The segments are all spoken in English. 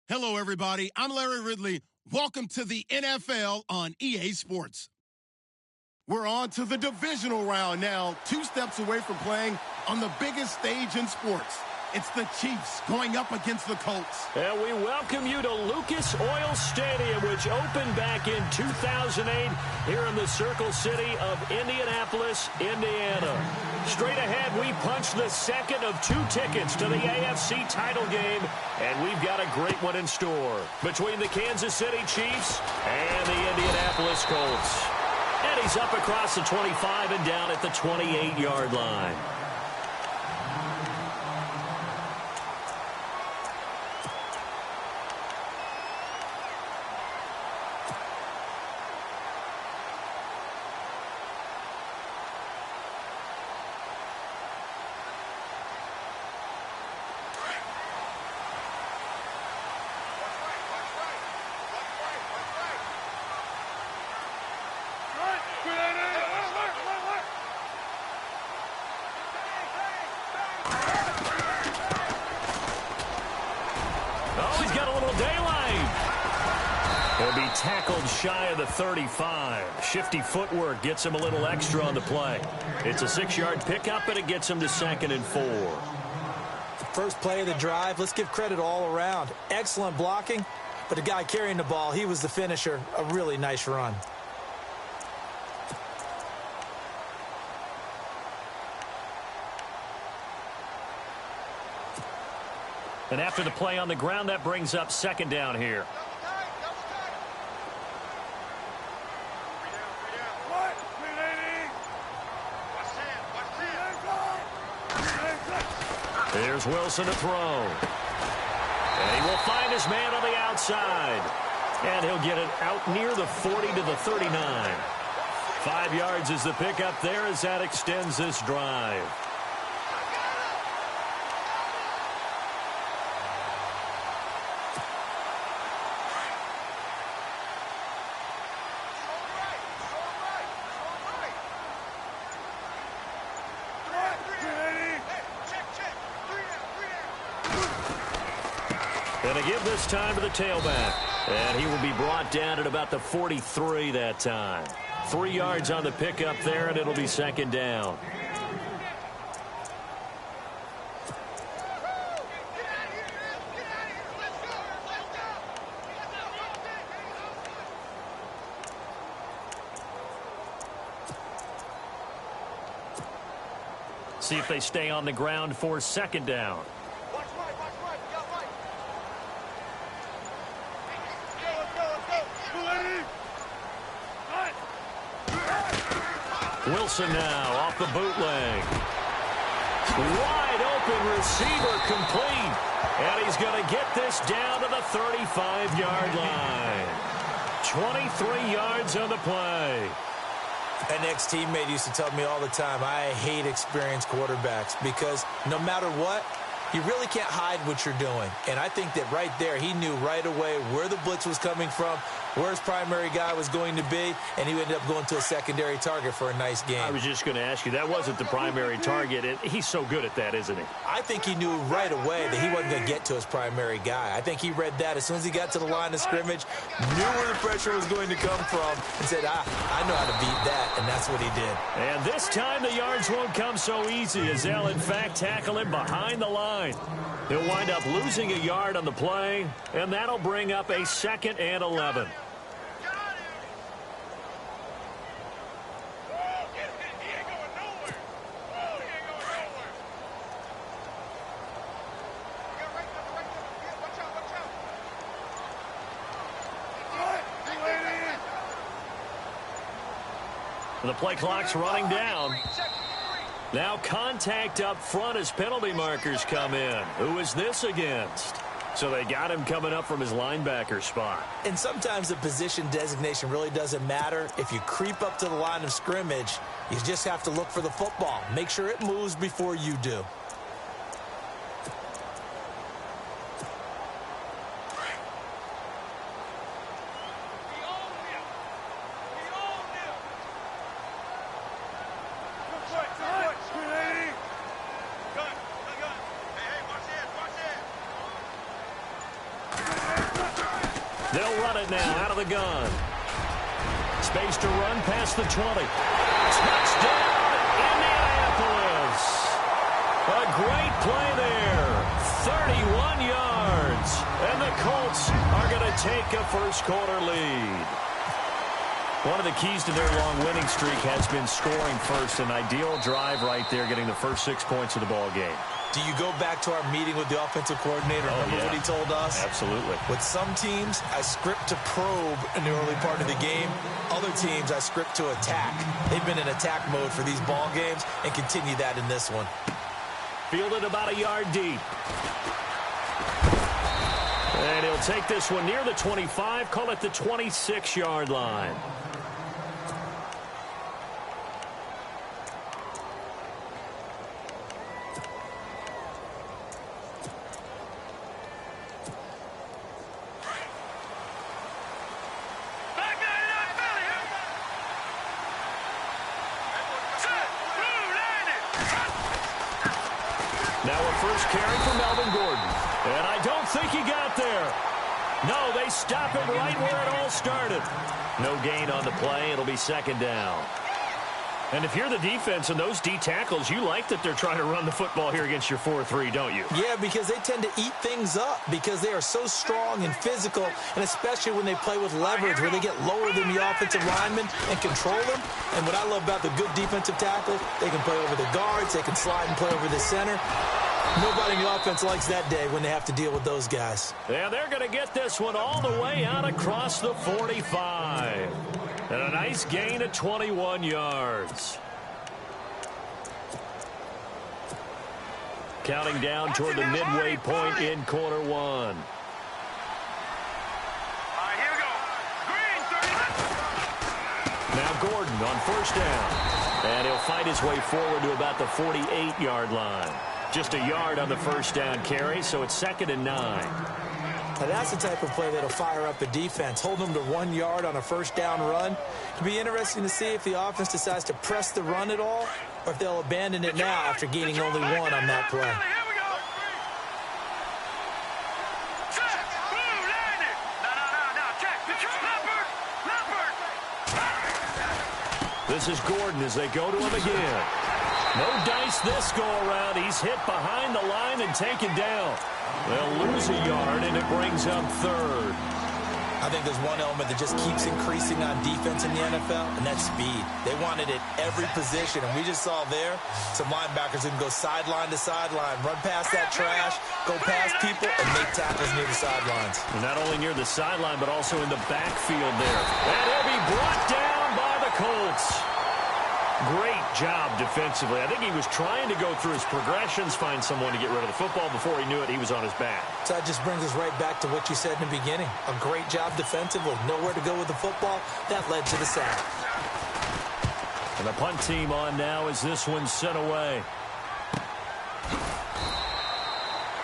Hello, everybody. I'm Larry Ridley. Welcome to the NFL on EA Sports. We're on to the divisional round now, 2 steps away from playing on the biggest stage in sports. It's the Chiefs going up against the Colts. And we welcome you to Lucas Oil Stadium, which opened back in 2008 here in the Circle City of Indianapolis, Indiana. Straight ahead, we punch the second of 2 tickets to the AFC title game, and we've got a great one in store between the Kansas City Chiefs and the Indianapolis Colts. And he's up across the 25 and down at the 28-yard line. He'll be tackled shy of the 35. Shifty footwork gets him a little extra on the play. It's a 6-yard pickup, and it gets him to 2nd and 4. First play of the drive, let's give credit all around. Excellent blocking, but the guy carrying the ball, he was the finisher. A really nice run. And after the play on the ground, that brings up 2nd down here. Here's Wilson to throw. And he will find his man on the outside. And he'll get it out near the 40 to the 39. 5 yards is the pickup there as that extends this drive. And a give this time to the tailback. And he will be brought down at about the 43 that time. 3 yards on the pickup there, and it'll be 2nd down. See if they stay on the ground for 2nd down. Wilson now off the bootleg. Wide open receiver complete. And he's going to get this down to the 35-yard line. 23 yards on the play. An ex-teammate used to tell me all the time, I hate experienced quarterbacks because no matter what, you really can't hide what you're doing. And I think that right there, he knew right away where the blitz was coming from, where his primary guy was going to be, and he ended up going to a secondary target for a nice game. I was just going to ask you, that wasn't the primary target, and he's so good at that, isn't he? I think he knew right away that he wasn't going to get to his primary guy. I think he read that as soon as he got to the line of scrimmage, knew where the pressure was going to come from, and said, I know how to beat that, and that's what he did. And this time the yards won't come so easy as they'll, in fact, tackle him behind the line. He'll wind up losing a yard on the play, and that'll bring up a 2nd and 11. The play clock's running down. Now contact up front as penalty markers come in. Who is this against? So they got him coming up from his linebacker spot. And sometimes the position designation really doesn't matter. If you creep up to the line of scrimmage, you just have to look for the football. Make sure it moves before you do. They'll run it now out of the gun. Space to run past the 20. Touchdown, Indianapolis. A great play there. 31 yards. And the Colts are going to take a first-quarter lead. One of the keys to their long winning streak has been scoring first. An ideal drive right there, getting the first 6 points of the ball game. Do you go back to our meeting with the offensive coordinator? Remember what he told us? Absolutely. With some teams, I script to probe in the early part of the game. Other teams, I script to attack. They've been in attack mode for these ball games and continue that in this one. Fielded about a yard deep. And he'll take this one near the 25, call it the 26-yard line. Now a first carry for Melvin Gordon. And I don't think he got there. No, they stop him right where it all started. No gain on the play. It'll be second down. And if you're the defense and those D tackles, you like that they're trying to run the football here against your 4-3, don't you? Yeah, because they tend to eat things up because they are so strong and physical, and especially when they play with leverage where they get lower than the offensive linemen and control them. And what I love about the good defensive tackles, they can play over the guards, they can slide and play over the center. Nobody in the offense likes that day when they have to deal with those guys. Yeah, they're going to get this one all the way out across the 45. And a nice gain of 21 yards. Counting down toward the midway point in quarter one. Here we go. Green, Now Gordon on first down. And he'll fight his way forward to about the 48-yard line. Just a yard on the first down carry, so it's 2nd and 9. Now that's the type of play that'll fire up a defense. Hold them to 1 yard on a first down run. It'll be interesting to see if the offense decides to press the run at all or if they'll abandon it now after gaining only 1 on that play. here we go. Check. Blue, landed. No. Check. Leopard. This is Gordon as they go to him again. No dice this go-around. He's hit behind the line and taken down. They'll lose a yard, and it brings up 3rd. I think there's one element that just keeps increasing on defense in the NFL, and that's speed. They want it at every position, and we just saw there some linebackers who can go sideline to sideline, run past that trash, go past people, and make tackles near the sidelines. And not only near the sideline, but also in the backfield there. And he'll be brought down by the Colts. Great job defensively. I think he was trying to go through his progressions, find someone to get rid of the football. Before he knew it, he was on his back. So that just brings us right back to what you said in the beginning. A great job defensively. Nowhere to go with the football. That led to the sack. And the punt team on now as this one's sent away.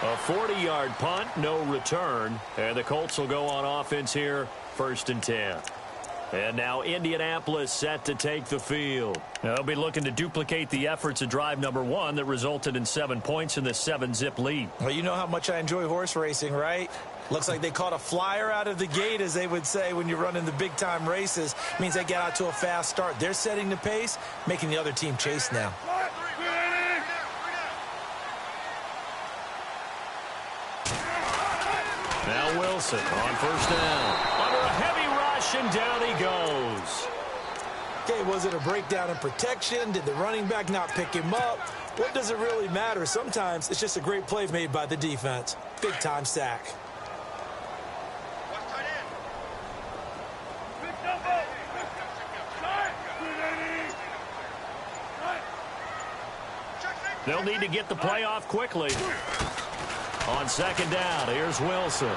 A 40-yard punt, no return. And the Colts will go on offense here, 1st and 10. And now Indianapolis set to take the field. They'll be looking to duplicate the efforts of drive number 1 that resulted in 7 points in this 7-zip lead. Well, you know how much I enjoy horse racing, right? Looks like they caught a flyer out of the gate, as they would say when you're running the big-time races. Means they get out to a fast start. They're setting the pace, making the other team chase now. Now Wilson on first down. Under a heavy rush, and down he goes. Okay, was it a breakdown in protection? Did the running back not pick him up? What does it really matter? Sometimes it's just a great play made by the defense. Big-time sack. They'll need to get the play off quickly. On second down, here's Wilson.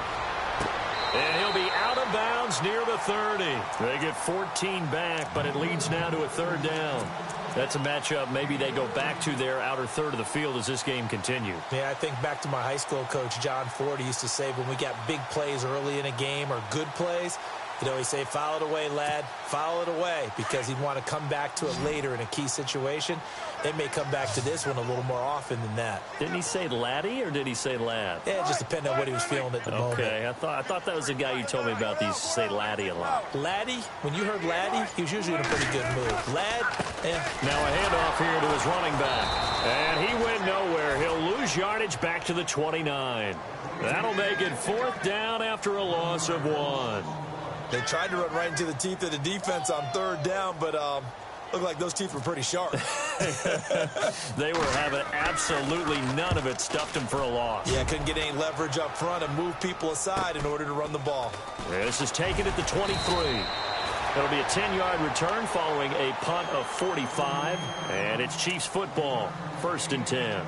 And he'll be out of bounds near the 30. They get 14 back, but it leads now to a 3rd down. That's a matchup maybe they go back to their outer third of the field as this game continues. Yeah, I think back to my high school coach, John Ford. He used to say when we got big plays early in a game or good plays, You know, he say, foul it away, lad. Foul it away, because he'd want to come back to it later in a key situation. They may come back to this one a little more often than that. Didn't he say laddie or did he say lad? Yeah, it just depended on what he was feeling at the moment. Okay, I thought that was the guy you told me about. These say laddie a lot. Laddie, when you heard laddie, he was usually in a pretty good mood. Lad, Now a handoff here to his running back. And he went nowhere. He'll lose yardage back to the 29. That'll make it 4th down after a loss of 1. They tried to run right into the teeth of the defense on 3rd down, but looked like those teeth were pretty sharp. They were having absolutely none of it. Stuffed him for a loss. Yeah, couldn't get any leverage up front and move people aside in order to run the ball. This is taken at the 23. It'll be a 10-yard return following a punt of 45. And it's Chiefs football, 1st and 10.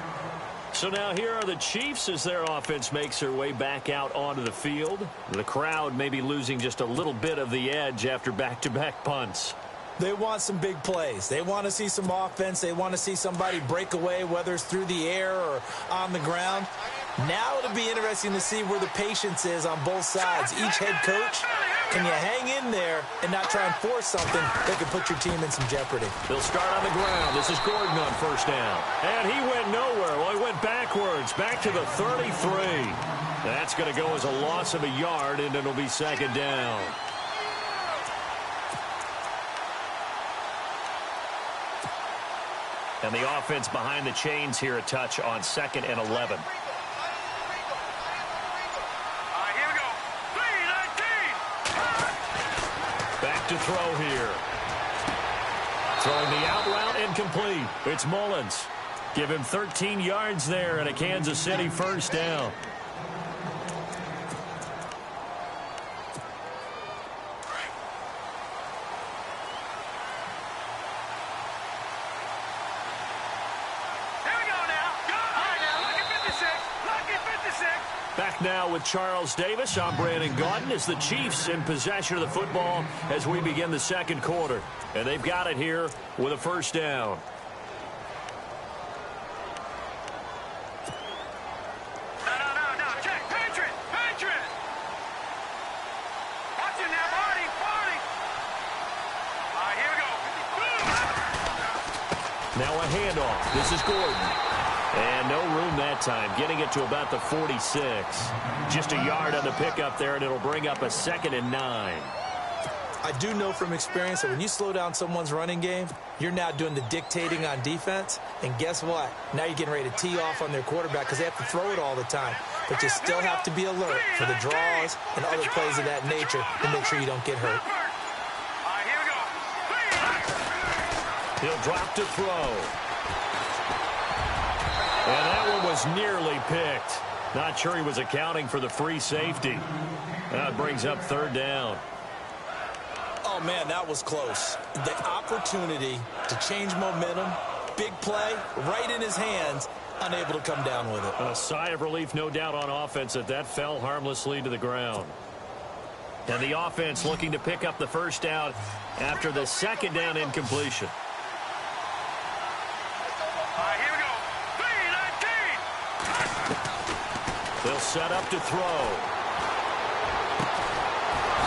So now here are the Chiefs as their offense makes their way back out onto the field. The crowd may be losing just a little bit of the edge after back-to-back punts. They want some big plays. They want to see some offense. They want to see somebody break away, whether it's through the air or on the ground. Now it'll be interesting to see where the patience is on both sides. Each head coach, can you hang in there and not try and force something that could put your team in some jeopardy? They'll start on the ground. This is Gordon on 1st down. And he went nowhere. Well, he went backwards, back to the 33. That's going to go as a loss of a yard, and it'll be 2nd down. And the offense behind the chains here a touch on 2nd and 11. Back to throw here. Throwing the out route incomplete. It's Mullins. Give him 13 yards there and a Kansas City 1st down. Back now with Charles Davis. I'm Brandon Gaudin as the Chiefs in possession of the football as we begin the 2nd quarter. And they've got it here with a 1st down. No. Check. Patriot. Watch it now, Marty. All right, here we go. Now a handoff. This is Gordon. And no room that time, getting it to about the 46. Just a yard on the pickup there, and it'll bring up a 2nd and 9. I do know from experience that when you slow down someone's running game, you're now doing the dictating on defense. And guess what? Now you're getting ready to tee off on their quarterback because they have to throw it all the time. But you still have to be alert for the draws and other plays of that nature to make sure you don't get hurt. All right, here we go. He'll drop to throw. And that one was nearly picked. Not sure he was accounting for the free safety. That brings up 3rd down. Oh, man, that was close. The opportunity to change momentum, big play, right in his hands, unable to come down with it. A sigh of relief, no doubt, on offense that fell harmlessly to the ground. And the offense looking to pick up the 1st down after the 2nd down incompletion. They'll set up to throw.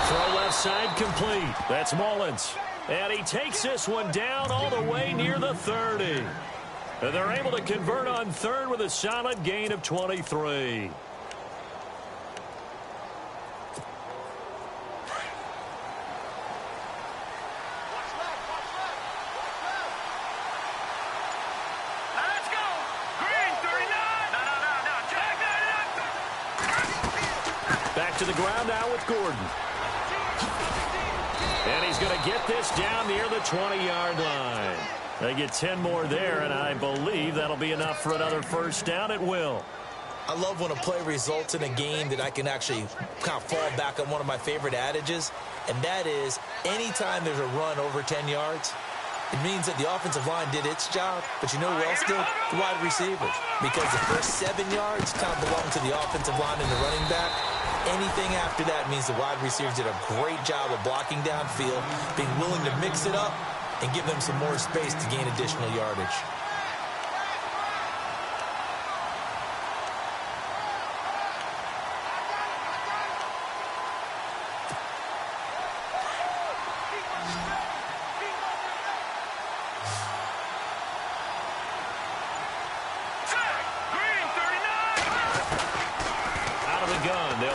Throw left side complete. That's Mullins. And he takes this one down all the way near the 30. And they're able to convert on 3rd with a solid gain of 23. To the ground now with Gordon. And he's going to get this down near the 20-yard line. They get 10 more there, and I believe that'll be enough for another 1st down. It will. I love when a play results in a game that I can actually kind of fall back on one of my favorite adages, and that is anytime there's a run over 10 yards, it means that the offensive line did its job, but you know who else did? The wide receivers. Because the first 7 yards kind of belong to the offensive line and the running back. Anything after that means the wide receivers did a great job of blocking downfield, being willing to mix it up, and give them some more space to gain additional yardage.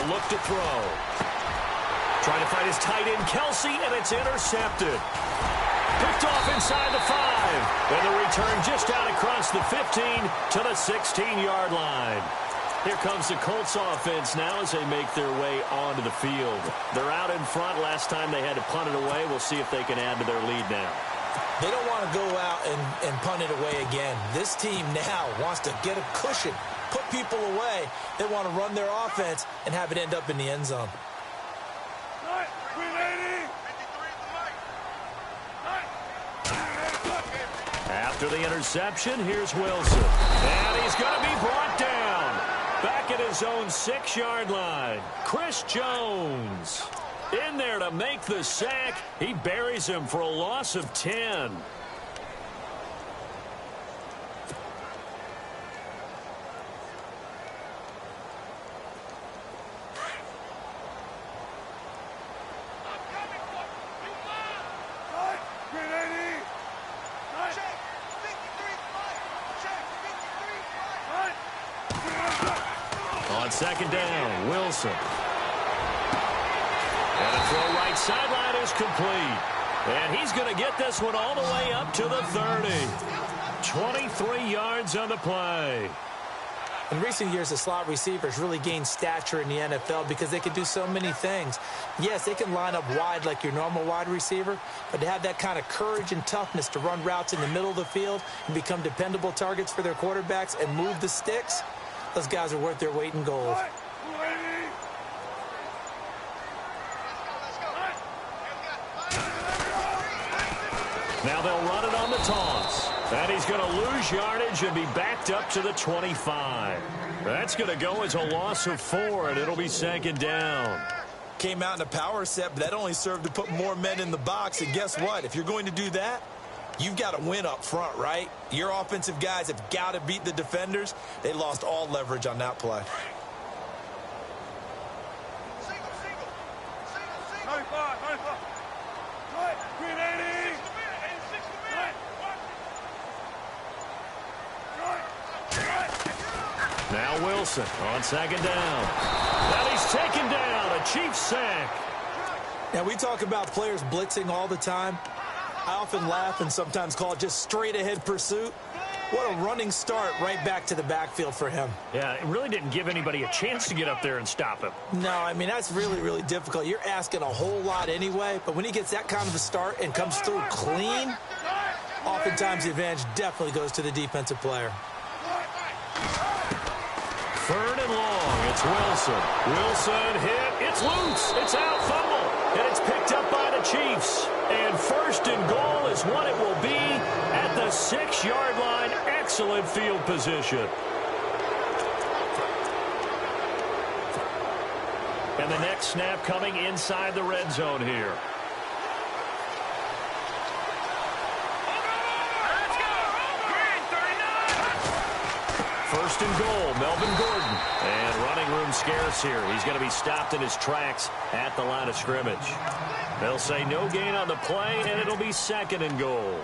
They'll look to throw. Trying to find his tight end, Kelsey, and it's intercepted. Picked off inside the 5. And the return just out across the 15 to the 16-yard line. Here comes the Colts offense now as they make their way onto the field. They're out in front. Last time they had to punt it away. We'll see if they can add to their lead now. They don't want to go out and punt it away again. This team now wants to get a cushion, put people away. They want to run their offense and have it end up in the end zone. After the interception, here's Wilson. And he's going to be brought down. Back at his own 6-yard line. Chris Jones in there to make the sack. He buries him for a loss of 10. On second down, Wilson. And a throw right sideline is complete. And he's going to get this one all the way up to the 30. 23 yards on the play. In recent years, the slot receivers really gained stature in the NFL because they can do so many things. Yes, they can line up wide like your normal wide receiver, but to have that kind of courage and toughness to run routes in the middle of the field and become dependable targets for their quarterbacks and move the sticks, those guys are worth their weight in gold. Now they'll run it on the toss. And he's going to lose yardage and be backed up to the 25. That's going to go as a loss of 4, and it'll be second down. Came out in a power set, but that only served to put more men in the box. And guess what? If you're going to do that, you've got to win up front, right? Your offensive guys have got to beat the defenders. They lost all leverage on that play. Now Wilson on second down. And he's taken down. A Chiefs sack. Now, we talk about players blitzing all the time. I often laugh and sometimes call it just straight-ahead pursuit. What a running start right back to the backfield for him. Yeah, it really didn't give anybody a chance to get up there and stop him. No, I mean, that's really, really difficult. You're asking a whole lot anyway, but when he gets that kind of a start and comes through clean, oftentimes the advantage definitely goes to the defensive player. 3rd and long. It's Wilson. Wilson hit. It's loose. It's out. Fumble. And it's picked up by the Chiefs. And 1st and goal is what it will be at the 6-yard line. Excellent field position. And the next snap coming inside the red zone here. First and goal, Melvin Gordon. And running room scarce here. He's going to be stopped in his tracks at the line of scrimmage. They'll say no gain on the play, and it'll be 2nd and goal.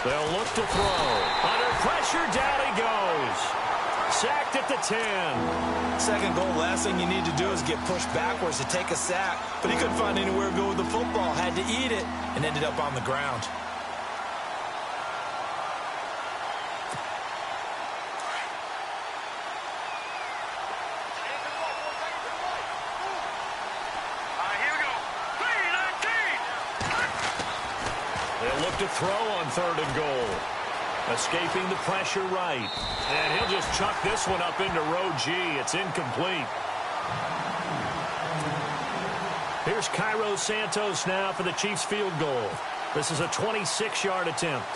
They'll look to throw. Under pressure, down he goes. Sacked at the 10. 2nd goal, last thing you need to do is get pushed backwards to take a sack. But he couldn't find anywhere to go with the football. Had to eat it and ended up on the ground. They'll look to throw on 3rd and goal. Escaping the pressure right. And he'll just chuck this one up into row G. It's incomplete. Here's Cairo Santos now for the Chiefs field goal. This is a 26-yard attempt.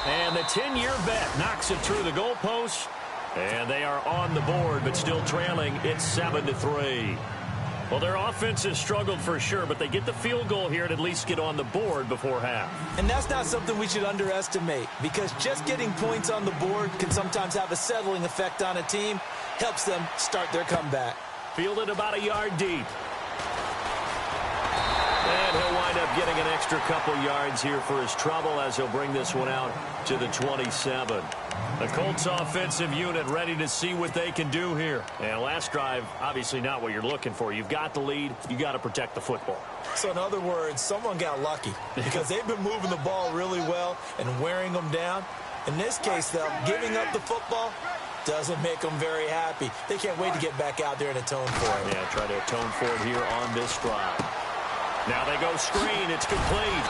And the 10-year vet knocks it through the goalpost. And they are on the board, but still trailing. It's 7-3. Well, their offense has struggled for sure, but they get the field goal here and at least get on the board before half. And that's not something we should underestimate, because just getting points on the board can sometimes have a settling effect on a team. Helps them start their comeback. Fielded about a yard deep. And he'll wind up getting an extra couple yards here for his trouble as he'll bring this one out to the 27. The Colts offensive unit ready to see what they can do here. And last drive, obviously not what you're looking for. You've got the lead. You got to protect the football. So in other words, someone got lucky because they've been moving the ball really well and wearing them down. In this case, though, giving up the football doesn't make them very happy. They can't wait to get back out there and atone for it. Yeah, try to atone for it here on this drive. Now they go screen. It's complete.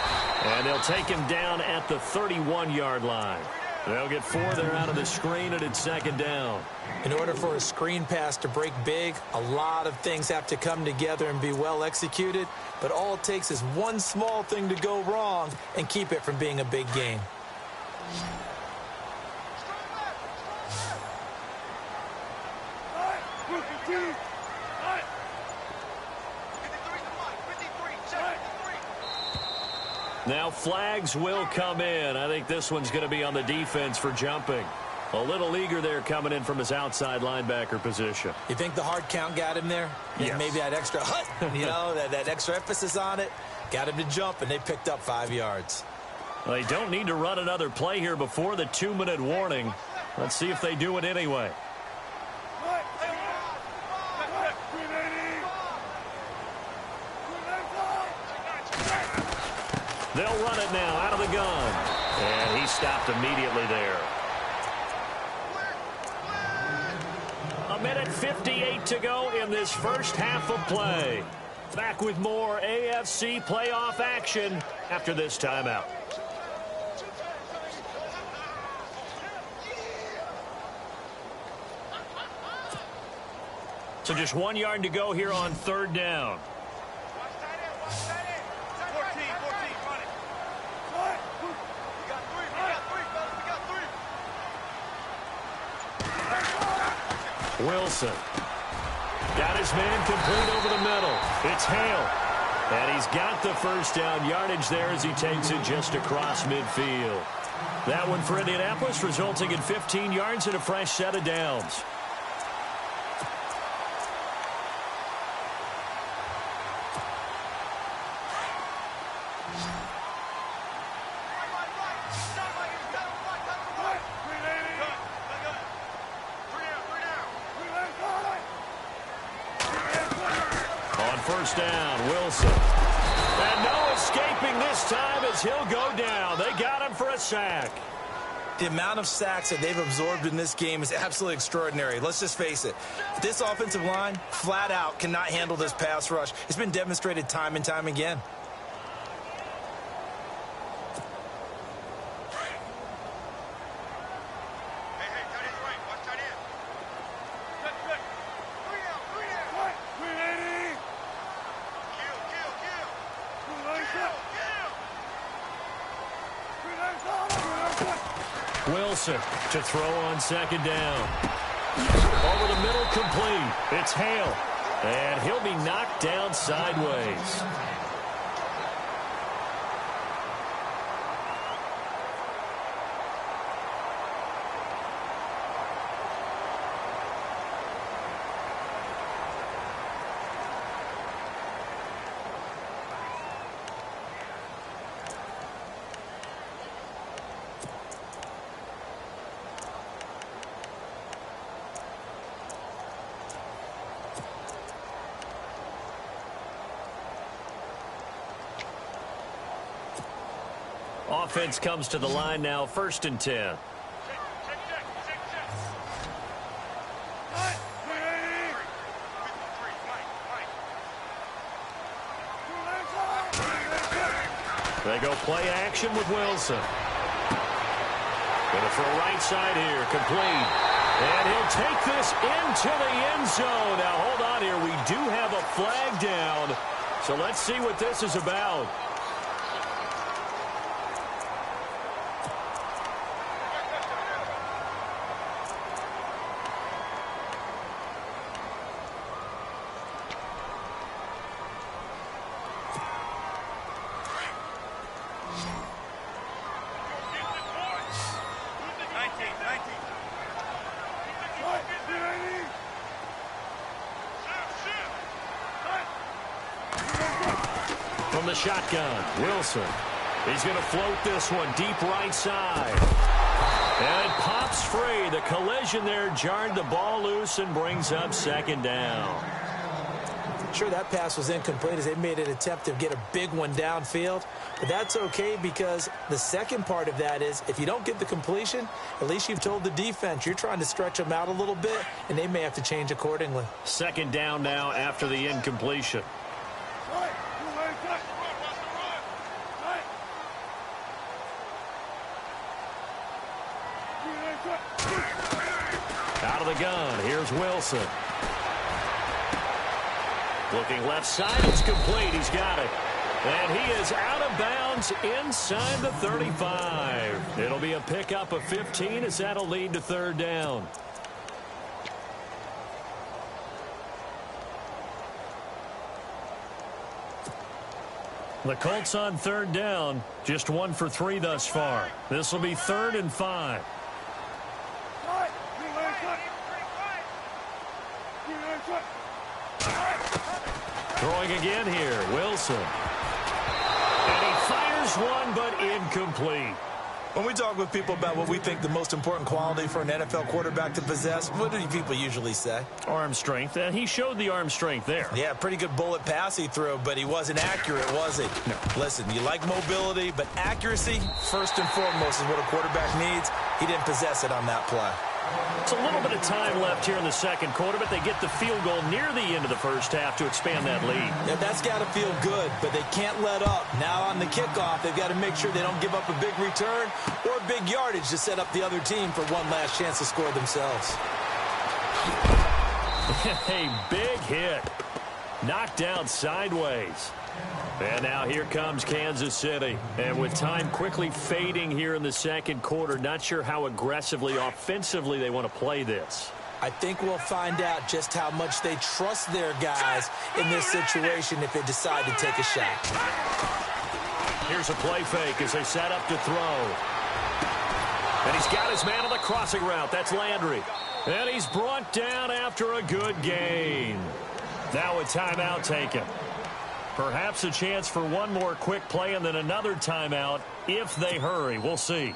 And they'll take him down at the 31-yard line. They'll get 4 there out of the screen, and it's second down. In order for a screen pass to break big, a lot of things have to come together and be well executed. But all it takes is one small thing to go wrong and keep it from being a big game. Now flags will come in. I think this one's going to be on the defense for jumping. A little eager there coming in from his outside linebacker position. You think the hard count got him there? Yes. Maybe that extra that extra emphasis on it got him to jump, and they picked up 5 yards. They don't need to run another play here before the 2-minute warning. Let's see if they do it anyway. They'll run it now out of the gun. And he stopped immediately there. 1:58 to go in this first half of play. Back with more AFC playoff action after this timeout. So just 1 yard to go here on third down. Wilson got his man complete over the middle. It's Hale. And he's got the first down yardage there as he takes it just across midfield. That one for Indianapolis, resulting in 15 yards and a fresh set of downs. First down, Wilson. And no escaping this time as he'll go down. They got him for a sack. The amount of sacks that they've absorbed in this game is absolutely extraordinary. Let's just face it. This offensive line, flat out, cannot handle this pass rush. It's been demonstrated time and time again. Wilson to throw on second down. Over the middle, complete. It's Hale. And he'll be knocked down sideways. Offense comes to the line now, 1st and 10. They go play action with Wilson. Gonna throw right side here, complete. And he'll take this into the end zone. Now hold on here, we do have a flag down. So let's see what this is about. From the shotgun, Wilson. He's going to float this one deep right side. And it pops free. The collision there jarred the ball loose and brings up second down. Sure, that pass was incomplete as they made an attempt to get a big one downfield. But that's okay because the second part of that is if you don't get the completion, at least you've told the defense you're trying to stretch them out a little bit, and they may have to change accordingly. Second down now after the incompletion. Out of the gun, here's Wilson. Looking left side, it's complete. He's got it. And he is out of bounds inside the 35. It'll be a pickup of 15 as that'll lead to third down. The Colts on third down, just 1 for 3 thus far. This will be 3rd and 5. Throwing again here, Wilson. And he fires one, but incomplete. When we talk with people about what we think the most important quality for an NFL quarterback to possess, what do people usually say? Arm strength, and he showed the arm strength there. Yeah, pretty good bullet pass he threw, but he wasn't accurate, was he? No. Listen, you like mobility, but accuracy, first and foremost, is what a quarterback needs. He didn't possess it on that play. It's a little bit of time left here in the second quarter, but they get the field goal near the end of the first half to expand that lead. Yeah, that's got to feel good, but they can't let up. Now on the kickoff, they've got to make sure they don't give up a big return or big yardage to set up the other team for one last chance to score themselves. A big hit. Knocked down sideways. And now here comes Kansas City. And with time quickly fading here in the second quarter, not sure how aggressively, offensively they want to play this. I think we'll find out just how much they trust their guys in this situation if they decide to take a shot. Here's a play fake as they set up to throw. And he's got his man on the crossing route. That's Landry. And he's brought down after a good gain. Now a timeout taken. Perhaps a chance for one more quick play and then another timeout if they hurry. We'll see. Here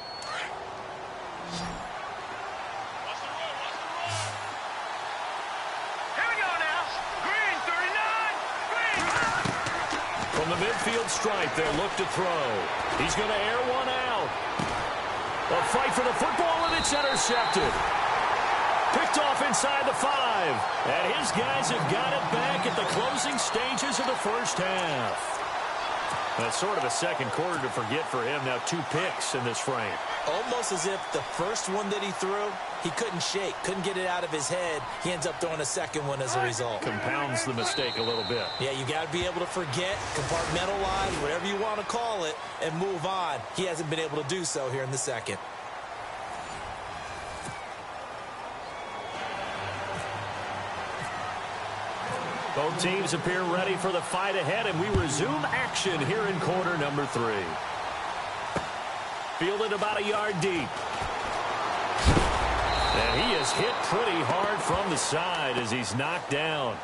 we go now. Green, 39. Green. From the midfield stripe, they'll look to throw. He's going to air one out. A fight for the football, and it's intercepted. Picked off inside the 5. And his guys have got it back at the closing stages of the first half. That's sort of a second quarter to forget for him. Now 2 picks in this frame. Almost as if the first one that he threw, he couldn't shake, couldn't get it out of his head. He ends up throwing a second one as a result. Compounds the mistake a little bit. Yeah, you got to be able to forget, compartmentalize, whatever you want to call it, and move on. He hasn't been able to do so here in the second. Both teams appear ready for the fight ahead, and we resume action here in quarter number 3. Fielded about a yard deep. And he is hit pretty hard from the side as he's knocked down.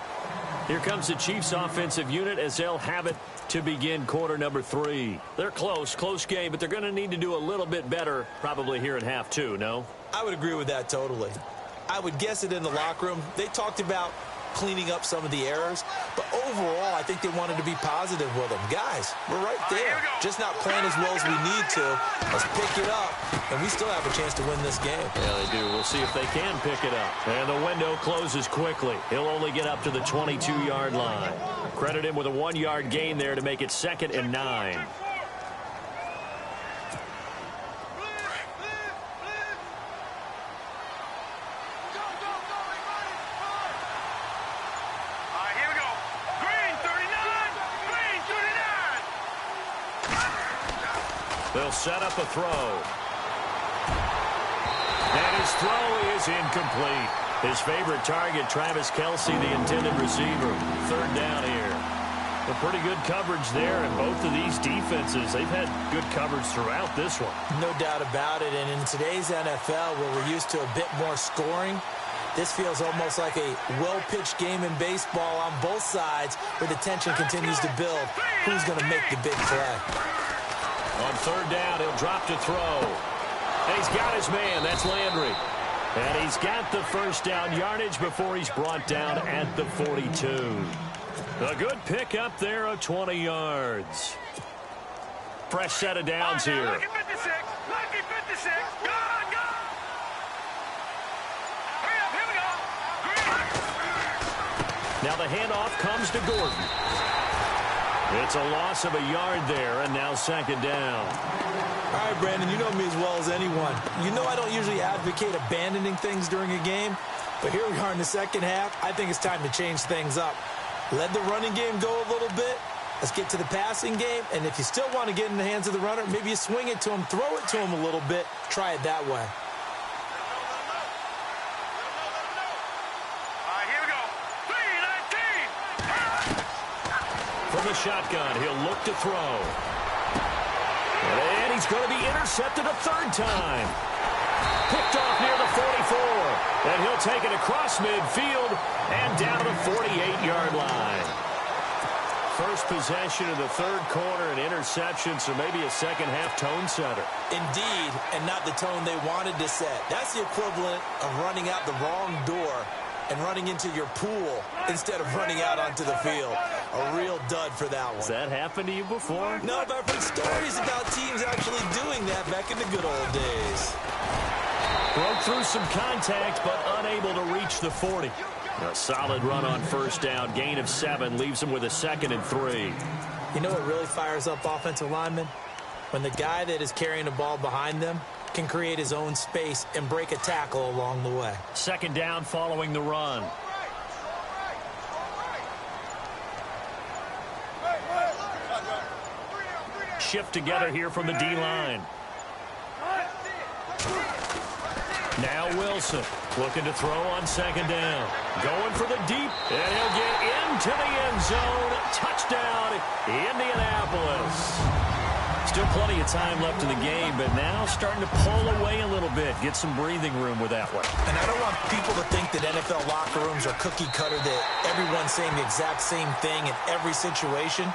Here comes the Chiefs offensive unit as they'll have it to begin quarter number 3. They're close game, but they're going to need to do a little bit better probably here in half 2, no? I would agree with that totally. I would guess it in the locker room. They talked about cleaning up some of the errors, but overall I think they wanted to be positive with them. Guys, we're right there, just not playing as well as we need to. Let's pick it up, and we still have a chance to win this game. Yeah, they do. We'll see if they can pick it up. And the window closes quickly. He'll only get up to the 22-yard line. Credit him with a 1-yard gain there to make it 2nd and 9. They'll set up a throw. And his throw is incomplete. His favorite target, Travis Kelce, the intended receiver. 3rd down here. A pretty good coverage there, and both of these defenses, they've had good coverage throughout this one. No doubt about it, and in today's NFL, where we're used to a bit more scoring, This feels almost like a well-pitched game in baseball on both sides where the tension continues to build. Who's going to make the big play? On third down, he'll drop to throw. And he's got his man. That's Landry. And he's got the first down yardage before he's brought down at the 42. A good pick up there of 20 yards. Fresh set of downs here. Lucky 56. Lucky 56. Go on, go. Hurry up, here we go. Now the handoff comes to Gordon. It's a loss of a yard there, and now second down. All right, Brandon, you know me as well as anyone. You know I don't usually advocate abandoning things during a game, but here we are in the second half. I think it's time to change things up. Let the running game go a little bit. Let's get to the passing game, and if you still want to get in the hands of the runner, maybe you swing it to him, throw it to him a little bit. Try it that way. Here we go. 3-19. From the shotgun, he'll look to throw. And he's going to be intercepted a third time. Picked off near the 44. And he'll take it across midfield and down to the 48-yard line. First possession of the third quarter, an interception, so maybe a second-half tone setter. Indeed, and not the tone they wanted to set. That's the equivalent of running out the wrong door and running into your pool instead of running out onto the field. A real dud for that one. Has that happened to you before? No, but I've heard stories about teams actually doing that back in the good old days. Broke through some contact, but unable to reach the 40. A solid run on first down. Gain of 7 leaves them with a 2nd and 3. You know what really fires up offensive linemen? When the guy that is carrying the ball behind them can create his own space and break a tackle along the way. Second down following the run. Shift together here from the D-line. Now Wilson looking to throw on second down. Going for the deep, and he'll get into the end zone. Touchdown, Indianapolis. Still plenty of time left in the game, but now starting to pull away a little bit. Get some breathing room with that one. And I don't want people to think that NFL locker rooms are cookie cutter, that everyone's saying the exact same thing in every situation.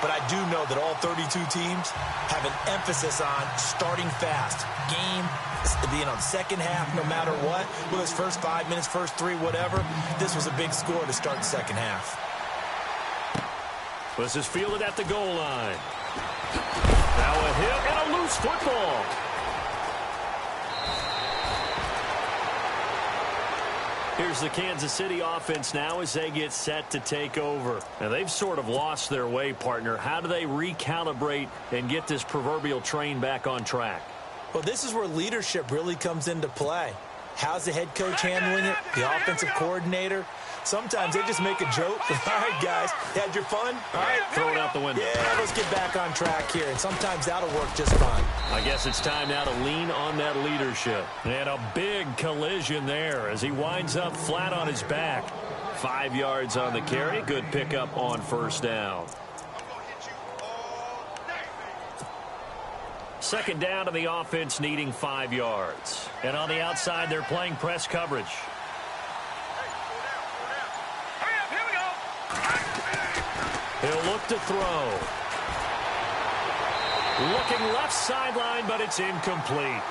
But I do know that all 32 teams have an emphasis on starting fast. Game, second half, no matter what. Whether it's first 5 minutes, first 3, whatever. This was a big score to start the second half. This is fielded at the goal line. Now a hit and a loose football. Here's the Kansas City offense now as they get set to take over. And they've sort of lost their way, partner. How do they recalibrate and get this proverbial train back on track? Well, this is where leadership really comes into play. How's the head coach handling it? The offensive coordinator? Sometimes they just make a joke. All right, guys, had your fun? All right, throw it out the window. Yeah, let's get back on track here. And sometimes that'll work just fine. I guess it's time now to lean on that leadership. And a big collision there as he winds up flat on his back. 5 yards on the carry. Good pickup on first down. Second down to the offense needing 5 yards. And on the outside, they're playing press coverage. He'll look to throw. Looking left sideline, but it's incomplete.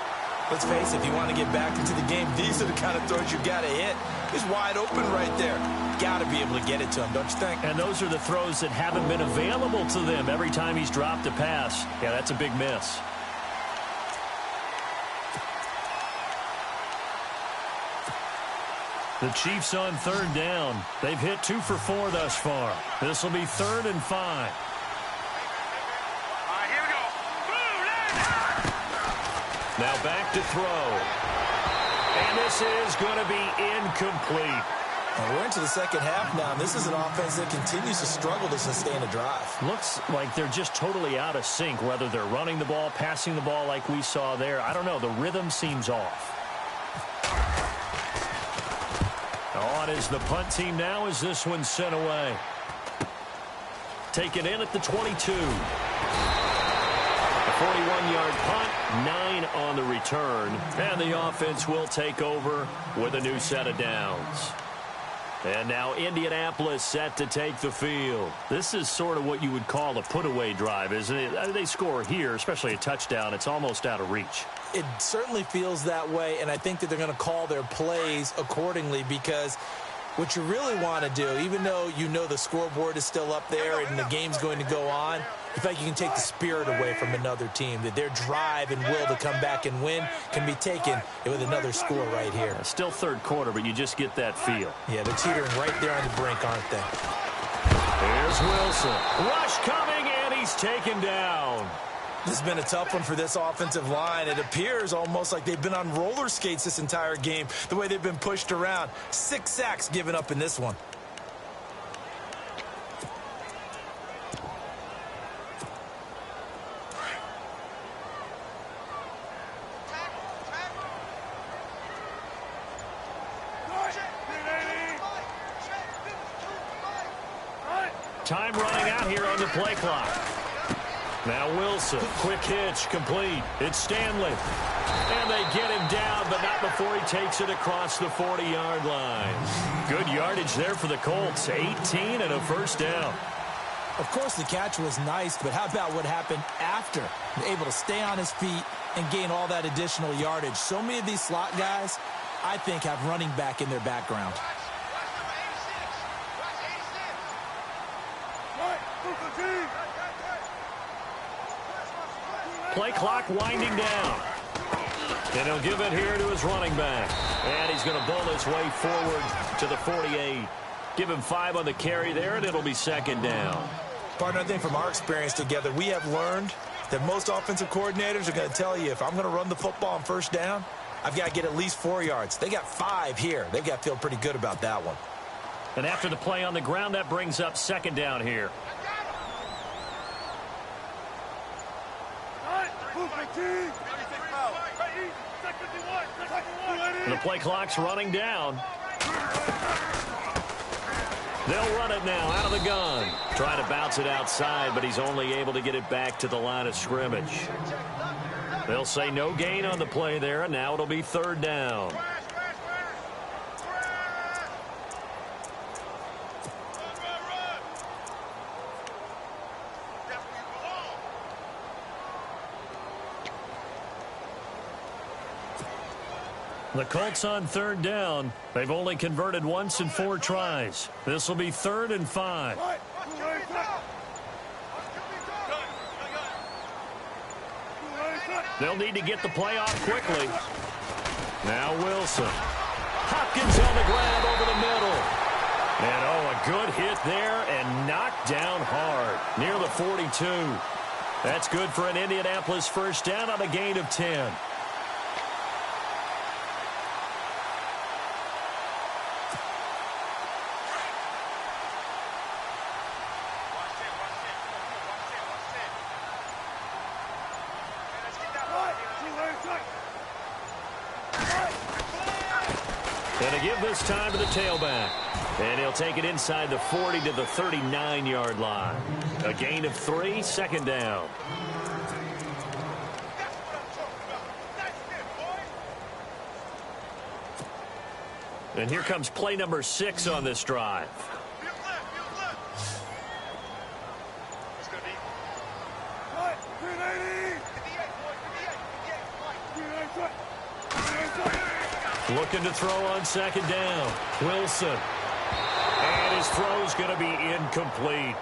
Let's face it, if you want to get back into the game, these are the kind of throws you got to hit. He's wide open right there. Got to be able to get it to him, don't you think? And those are the throws that haven't been available to them every time he's dropped a pass. Yeah, that's a big miss. The Chiefs on third down. They've hit 2 for 4 thus far. This will be 3rd and 5. Here we go. Now back to throw. And this is going to be incomplete. And we're into the second half now, and this is an offense that continues to struggle to sustain a drive. Looks like they're just totally out of sync, whether they're running the ball, passing the ball like we saw there. I don't know. The rhythm seems off. On is the punt team now as this one's sent away. Taken in at the 22. The 41-yard punt, 9 on the return. And the offense will take over with a new set of downs. And now Indianapolis set to take the field. This is sort of what you would call a put-away drive, isn't it? They score here, especially a touchdown. It's almost out of reach. It certainly feels that way, and I think that they're going to call their plays accordingly, because what you really want to do, even though you know the scoreboard is still up there and the game's going to go on, you feel like you can take the spirit away from another team, that their drive and will to come back and win can be taken with another score right here. Still third quarter, but you just get that feel. Yeah, they're teetering right there on the brink, aren't they? Here's Wilson. Rush coming, and he's taken down. This has been a tough one for this offensive line. It appears almost like they've been on roller skates this entire game, the way they've been pushed around. 6 sacks given up in this one. Time running out here on the play clock. Now Wilson, quick hitch, complete. It's Stanley. And they get him down, but not before he takes it across the 40-yard line. Good yardage there for the Colts. 18 and a first down. Of course, the catch was nice, but how about what happened after? Able to stay on his feet and gain all that additional yardage. So many of these slot guys, I think, have running back in their background. Play clock winding down. And he'll give it here to his running back. And he's going to bowl his way forward to the 48. Give him 5 on the carry there, and it'll be second down. Partner, I think from our experience together, we have learned that most offensive coordinators are going to tell you, if I'm going to run the football on first down, I've got to get at least 4 yards. They got 5 here. They've got to feel pretty good about that one. And after the play on the ground, that brings up second down here. The play clock's running down. They'll run it now out of the gun. Trying to bounce it outside, but he's only able to get it back to the line of scrimmage. They'll say no gain on the play there, and now it'll be third down. The Colts on third down. They've only converted once in 4 tries. This will be 3rd and 5. They'll need to get the play off quickly. Now Wilson. Hopkins on the grab over the middle. And a good hit there and knocked down hard near the 42. That's good for an Indianapolis first down on a gain of 10. And to give this time to the tailback. And he'll take it inside the 40 to the 39-yard line. A gain of 3, second down. And here comes play number 6 on this drive. Looking to throw on second down. Wilson. And his throw's going to be incomplete.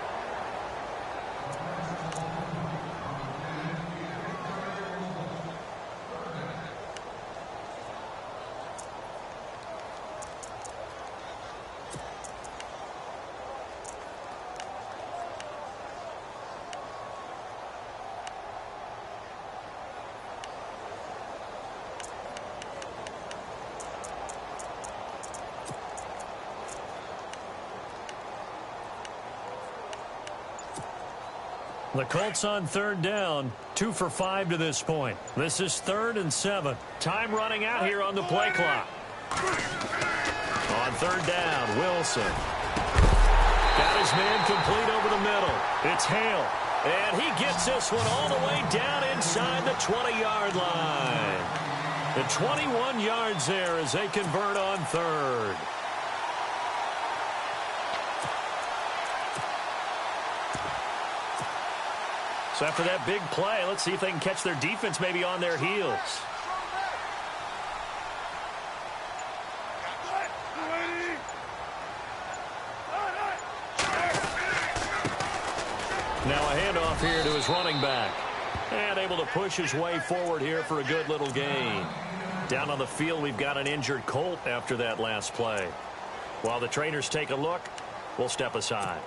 The Colts on third down, 2 for 5 to this point. This is 3rd and 7. Time running out here on the play clock. On third down, Wilson. Got his man complete over the middle. It's Hale. And he gets this one all the way down inside the 20-yard line. The 21 yards there as they convert on third. So after that big play, let's see if they can catch their defense maybe on their heels. Now a handoff here to his running back. And able to push his way forward here for a good little gain. Down on the field, we've got an injured Colt after that last play. While the trainers take a look, we'll step aside.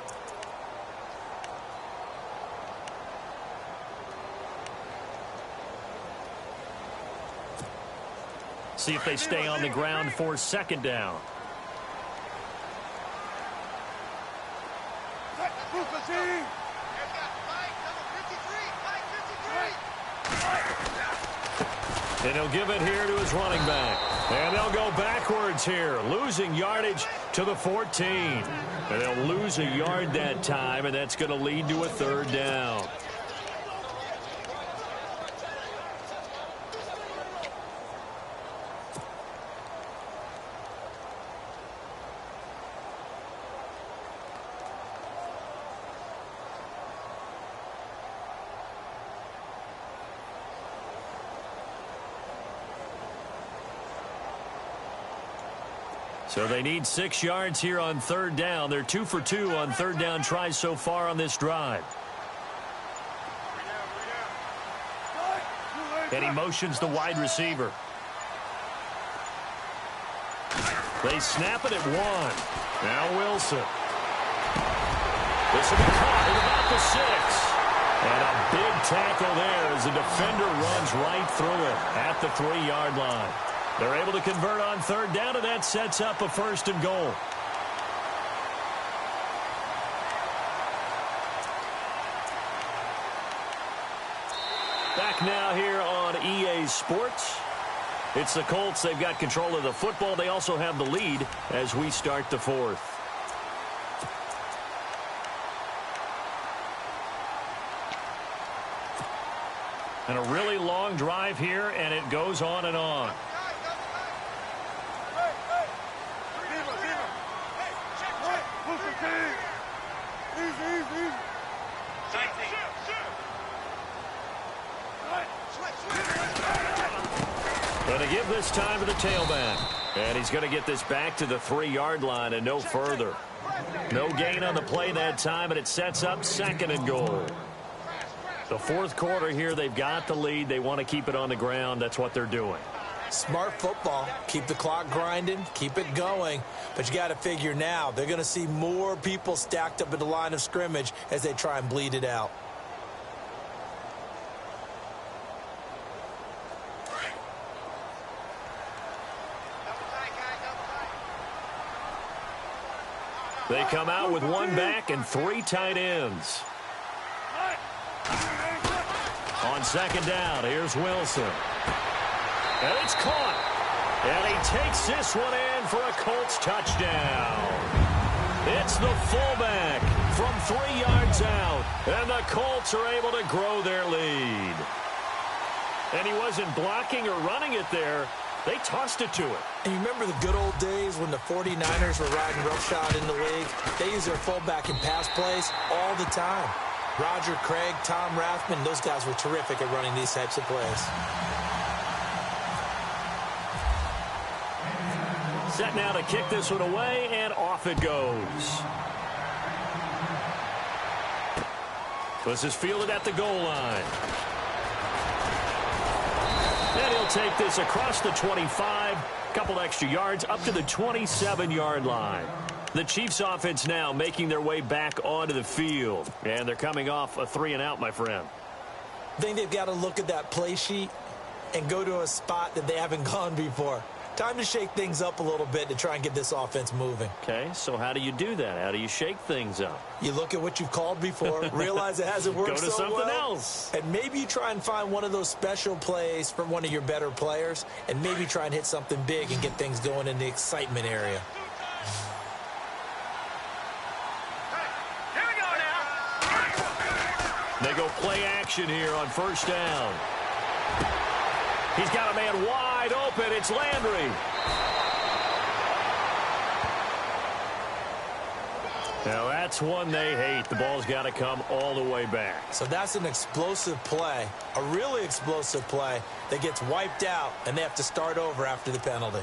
See if they stay on the ground for second down. And he'll give it here to his running back. And they'll go backwards here, losing yardage to the 14. And they'll lose a yard that time, and that's going to lead to a third down. So they need 6 yards here on third down. They're 2 for 2 on third down tries so far on this drive. And he motions the wide receiver. They snap it at 1. Now Wilson. This will be caught at about the 6. And a big tackle there as the defender runs right through it at the 3-yard line. They're able to convert on third down, and that sets up a first and goal. Back now here on EA Sports. It's the Colts. They've got control of the football. They also have the lead as we start the fourth. And a really long drive here, and it goes on and on. Going to give this time to the tailback. And he's going to get this back to the 3-yard line and no further. No gain on the play that time, and it sets up second and goal. The fourth quarter here, they've got the lead. They want to keep it on the ground. That's what they're doing. Smart football. Keep the clock grinding. Keep it going. But you got to figure now, they're going to see more people stacked up at the line of scrimmage as they try and bleed it out. They come out with 1 back and 3 tight ends. On second down, here's Wilson. And it's caught. And he takes this one in for a Colts touchdown. It's the fullback from 3 yards out. And the Colts are able to grow their lead. And he wasn't blocking or running it there. They tossed it to him. And you remember the good old days when the 49ers were riding roughshod in the league? They use their fullback in pass plays all the time. Roger Craig, Tom Rathman, those guys were terrific at running these types of plays. Set now to kick this one away, and off it goes. This is fielded at the goal line. And he'll take this across the 25, couple extra yards, up to the 27-yard line. The Chiefs offense now making their way back onto the field. And they're coming off a 3-and-out, my friend. I think they've got to look at that play sheet and go to a spot that they haven't gone before. Time to shake things up a little bit to try and get this offense moving. Okay, so how do you do that? How do you shake things up? You look at what you've called before, realize it hasn't worked so well. Go to something else. And maybe you try and find one of those special plays from one of your better players, and maybe try and hit something big and get things going in the excitement area. They go play action here on first down. He's got a man wide open. It's Landry. Now, that's one they hate. The ball's got to come all the way back. So that's an explosive play, a really explosive play that gets wiped out, and they have to start over after the penalty.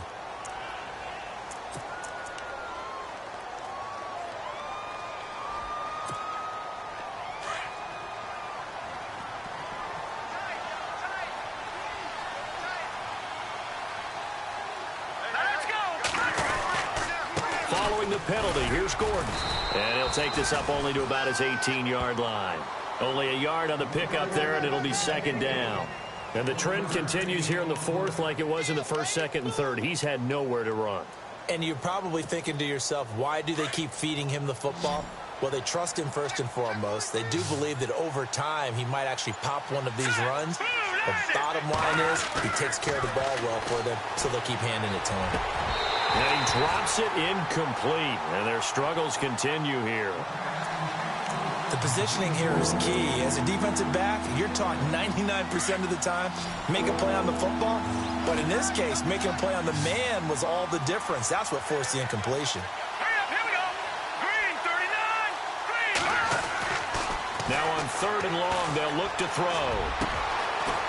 Following the penalty, here's Gordon. And he'll take this up only to about his 18-yard line. Only a yard on the pickup there, and it'll be second down. And the trend continues here in the fourth like it was in the first, second, and third. He's had nowhere to run. And you're probably thinking to yourself, why do they keep feeding him the football? Well, they trust him first and foremost. They do believe that over time he might actually pop one of these runs. The bottom line is he takes care of the ball well for them, so they'll keep handing it to him. And he drops it incomplete, and their struggles continue here. The positioning here is key. As a defensive back, you're taught 99% of the time, make a play on the football. But in this case, making a play on the man was all the difference. That's what forced the incompletion. Here we go. Green, 39. Green. Now on third and long, they'll look to throw.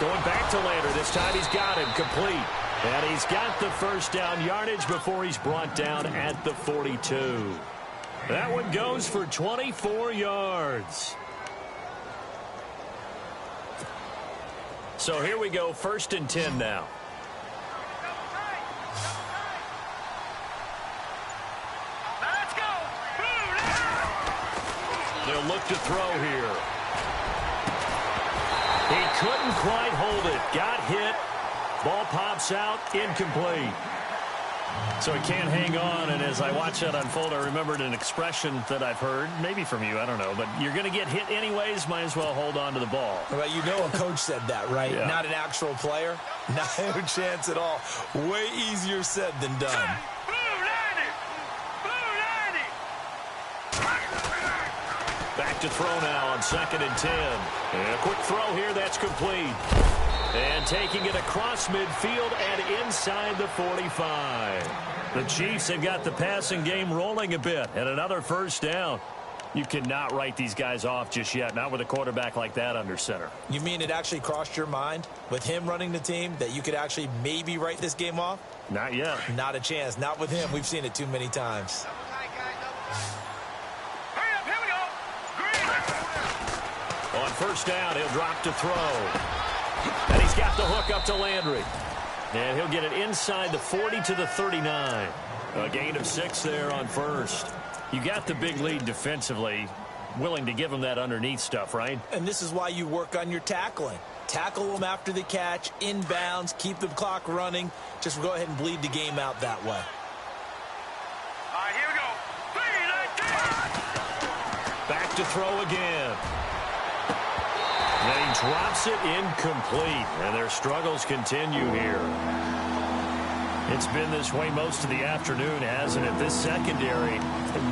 Going back to Landry. This time he's got him complete. And he's got the first down yardage before he's brought down at the 42. That one goes for 24 yards. So here we go, first and 10 now. Let's go. They'll look to throw here. He couldn't quite hold it. Got hit. Ball pops out, incomplete. So he can't hang on, and as I watch that unfold, I remembered an expression that I've heard, maybe from you, I don't know, but you're going to get hit anyways, might as well hold on to the ball. Well, you know a coach said that, right? Yeah. Not an actual player. No chance at all. Way easier said than done. Back to throw now on second and 10. And a quick throw here, that's complete. And taking it across midfield and inside the 45. The Chiefs have got the passing game rolling a bit. And another first down. You cannot write these guys off just yet, not with a quarterback like that under center. You mean it actually crossed your mind with him running the team that you could actually maybe write this game off? Not yet. Not a chance. Not with him. We've seen it too many times. On first down, he'll drop to throw. And he's got the hook up to Landry. And he'll get it inside the 40 to the 39. A gain of 6 there on first. You got the big lead defensively. Willing to give him that underneath stuff, right? And this is why you work on your tackling. Tackle them after the catch, inbounds, keep the clock running. Just go ahead and bleed the game out that way. All right, here we go. Back to throw again. And he drops it incomplete. And their struggles continue here. It's been this way most of the afternoon, hasn't it? This secondary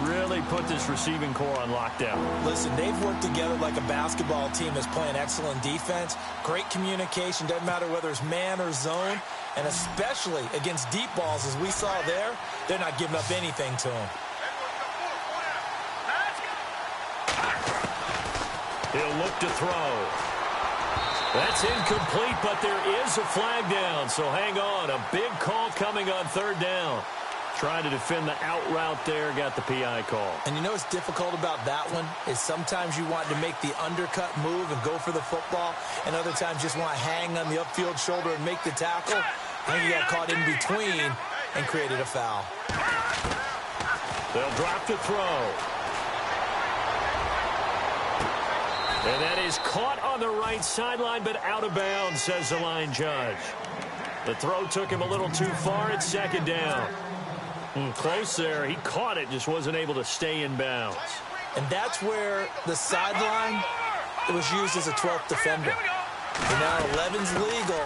really put this receiving core on lockdown. Listen, they've worked together like a basketball team that's playing excellent defense. Great communication. Doesn't matter whether it's man or zone. And especially against deep balls, as we saw there, they're not giving up anything to them. He'll look to throw. That's incomplete, but there is a flag down, so hang on. A big call coming on third down. Trying to defend the out route there, got the PI call. And you know what's difficult about that one is sometimes you want to make the undercut move and go for the football, and other times just want to hang on the upfield shoulder and make the tackle. I think he got caught in between and created a foul. They'll drop to throw. And that is caught on the right sideline, but out of bounds, says the line judge. The throw took him a little too far. It's second down. Close there. He caught it, just wasn't able to stay in bounds. And that's where the sideline was used as a 12th defender. And now 11's legal,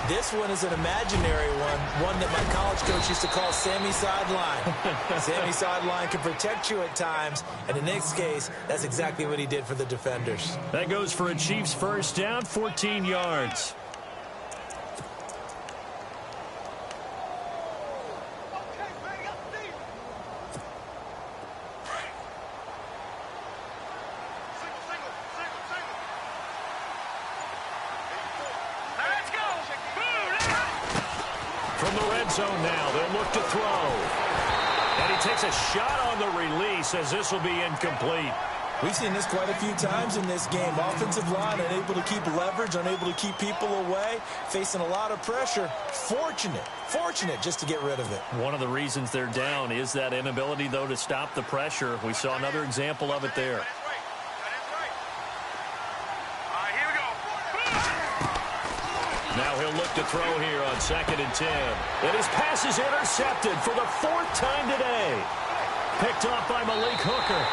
This one is an imaginary one that my college coach used to call Sammy Sideline. Sammy Sideline can protect you at times, and in this case, that's exactly what he did for the defenders. That goes for a Chiefs first down, 14 yards. From the red zone now, they'll look to throw. And he takes a shot on the release as this will be incomplete. We've seen this quite a few times in this game. Offensive line unable to keep leverage, unable to keep people away, facing a lot of pressure. Fortunate just to get rid of it. One of the reasons they're down is that inability, though, to stop the pressure. We saw another example of it there. Now he'll look to throw here on 2nd and 10. And his pass is intercepted for the 4th time today. Picked off by Malik Hooker.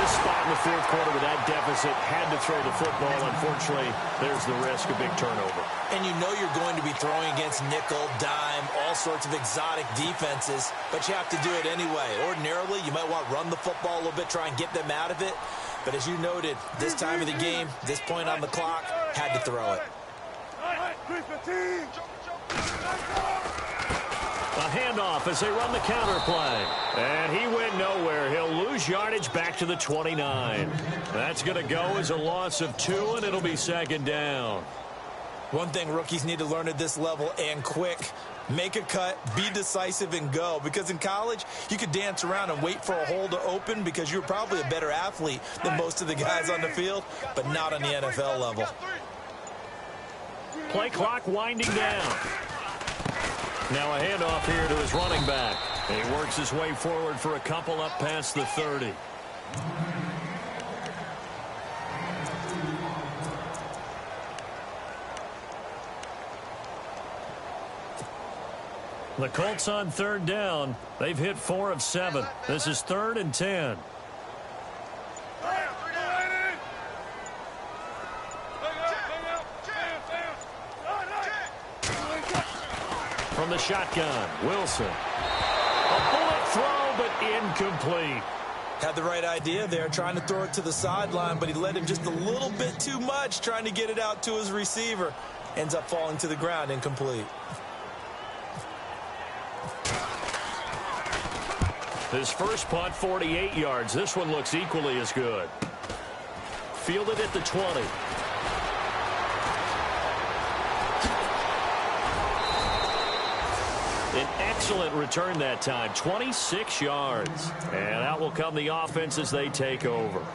This spot in the 4th quarter with that deficit, had to throw the football. Unfortunately, there's the risk of big turnover. And you know you're going to be throwing against nickel, dime, all sorts of exotic defenses, but you have to do it anyway. Ordinarily, you might want to run the football a little bit, try and get them out of it. But as you noted, this time of the game, this point on the clock, had to throw it. A handoff as they run the counter play. And he went nowhere. He'll lose yardage back to the 29. That's going to go as a loss of 2, and it'll be 2nd down. One thing rookies need to learn at this level, and quick, make a cut, be decisive, and go. Because in college, you could dance around and wait for a hole to open because you're probably a better athlete than most of the guys on the field, but not on the NFL level. Play clock winding down. Now a handoff here to his running back. And he works his way forward for a couple up past the 30. The Colts on 3rd down. They've hit 4 of 7. This is 3rd and 10. From the shotgun, Wilson. A bullet throw, but incomplete. Had the right idea there, trying to throw it to the sideline, but he led him just a little bit too much, trying to get it out to his receiver. Ends up falling to the ground, incomplete. His first punt, 48 yards. This one looks equally as good. Fielded at the 20. An excellent return that time, 26 yards. And out will come the offense as they take over.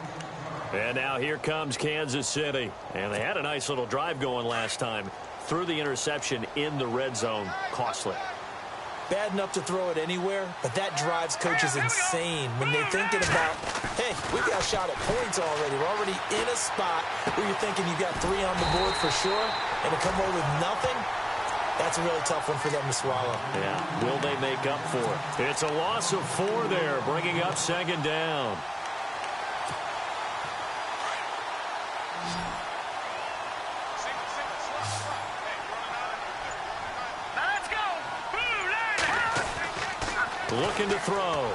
And now here comes Kansas City. And they had a nice little drive going last time. Threw the interception in the red zone. Costly. Bad enough to throw it anywhere, but that drives coaches insane when they're thinking about, hey, we've got a shot at points already. We're already in a spot where you're thinking you've got 3 on the board for sure, and to come away with nothing, that's a really tough one for them to swallow. Yeah, will they make up for it? It's a loss of 4 there, bringing up 2nd down. Looking to throw.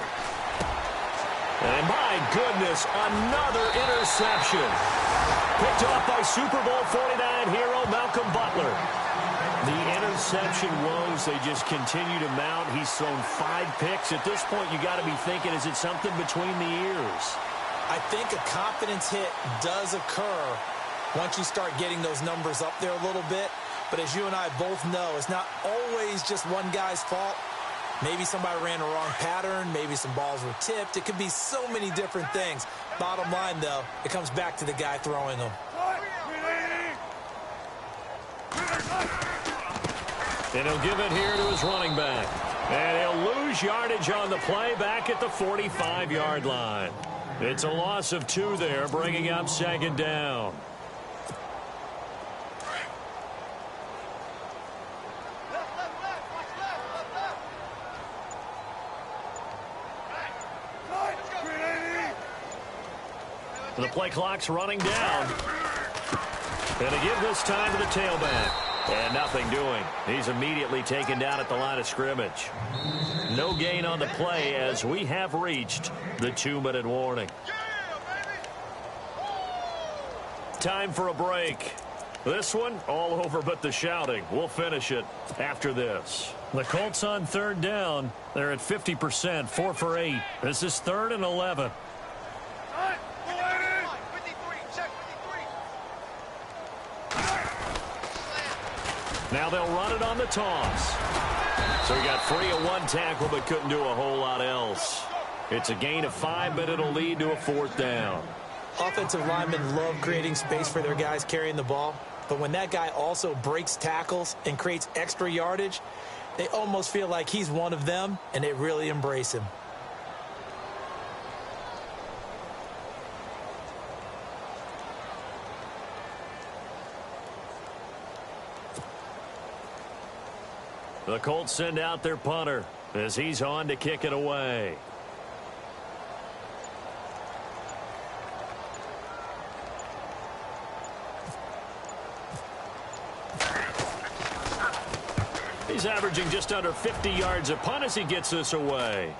And my goodness, another interception. Picked off by Super Bowl 49 hero Malcolm Butler. The interception woes, they just continue to mount. He's thrown 5 picks. At this point, you got to be thinking, is it something between the ears? I think a confidence hit does occur once you start getting those numbers up there a little bit. But as you and I both know, it's not always just one guy's fault. Maybe somebody ran a wrong pattern. Maybe some balls were tipped. It could be so many different things. Bottom line, though, it comes back to the guy throwing them. And he'll give it here to his running back. And he'll lose yardage on the play back at the 45-yard line. It's a loss of 2 there, bringing up 2nd down. The play clock's running down. And to give this time to the tailback. And nothing doing. He's immediately taken down at the line of scrimmage. No gain on the play as we have reached the 2-minute warning. Time for a break. This one, all over but the shouting. We'll finish it after this. The Colts on third down. They're at 50%, 4 for 8. This is 3rd and 11. Now they'll run it on the toss. So he got free of one tackle but couldn't do a whole lot else. It's a gain of 5, but it'll lead to a 4th down. Offensive linemen love creating space for their guys carrying the ball. But when that guy also breaks tackles and creates extra yardage, they almost feel like he's one of them, and they really embrace him. The Colts send out their punter as he's on to kick it away. He's averaging just under 50 yards a punt as he gets this away.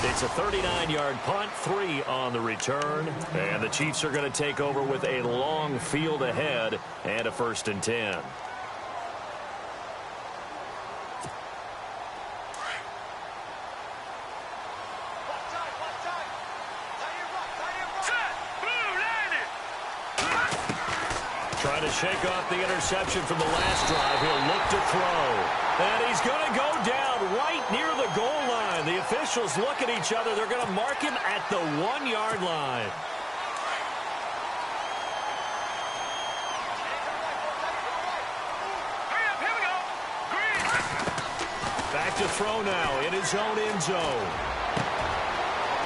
It's a 39-yard punt, 3 on the return. And the Chiefs are going to take over with a long field ahead and a 1st and 10. Trying to shake off the interception from the last drive. He'll look to throw. And he's going to go down right near the goal line. The officials look at each other. They're going to mark him at the 1-yard line. Back to throw now in his own end zone.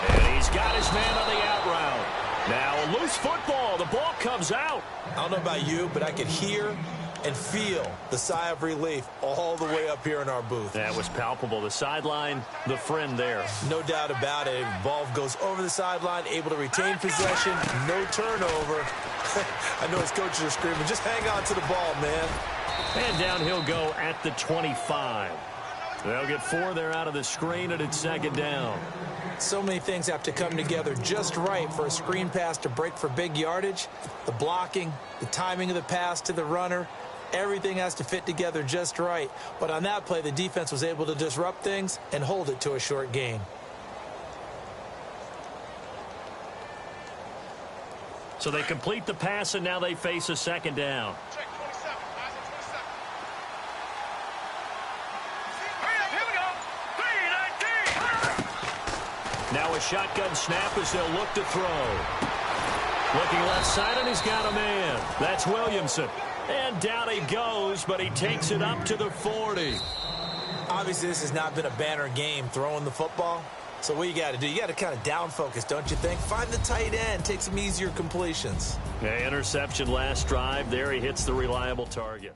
And he's got his man on the out route. Now a loose football. The ball comes out. I don't know about you, but I could hear and feel the sigh of relief all the way up here in our booth. That was palpable. The sideline, the friend there. No doubt about it. Ball goes over the sideline, able to retain possession, no turnover. I know his coaches are screaming, just hang on to the ball, man. And down he'll go at the 25. They'll get 4 there out of the screen, and it's 2nd down. So many things have to come together just right for a screen pass to break for big yardage. The blocking, the timing of the pass to the runner, everything has to fit together just right. But on that play, the defense was able to disrupt things and hold it to a short gain. So they complete the pass, and now they face a 2nd down. Now a shotgun snap as they'll look to throw. Looking left side, and he's got a man. That's Williamson. And down he goes, but he takes it up to the 40. Obviously, this has not been a banner game throwing the football. So what you got to do, you got to kind of down focus, don't you think? Find the tight end, take some easier completions. Yeah, interception last drive. There he hits the reliable target.